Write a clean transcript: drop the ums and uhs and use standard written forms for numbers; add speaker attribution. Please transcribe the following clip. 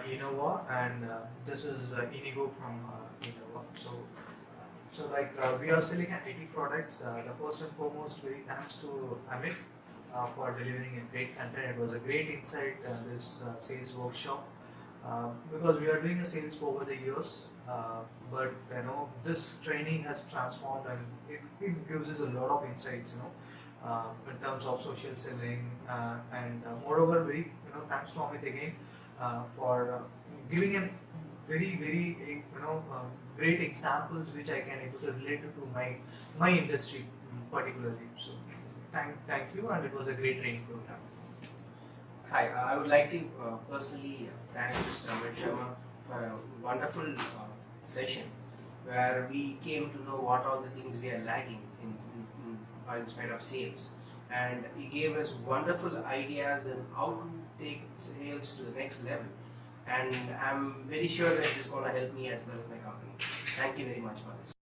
Speaker 1: Innova, and this is Inigo from Innova. We are selling IT products. The first and foremost, very thanks to Amit for delivering a great content. It was a great insight this sales workshop because we are doing a sales for over the years. But this training has transformed, and it gives us a lot of insights. In terms of social selling, and moreover, very thanks to Amit again for giving a very great examples which I can able to relate to my industry particularly. So thank you, and it was a great training program.
Speaker 2: Hi, I would like to personally thank Mr. Amit Sharma for a wonderful session where we came to know what all the things we are lacking in spite of sales, and he gave us wonderful ideas on how to take sales to the next level, and I'm very sure that it is going to help me as well as my company. Thank you very much for this.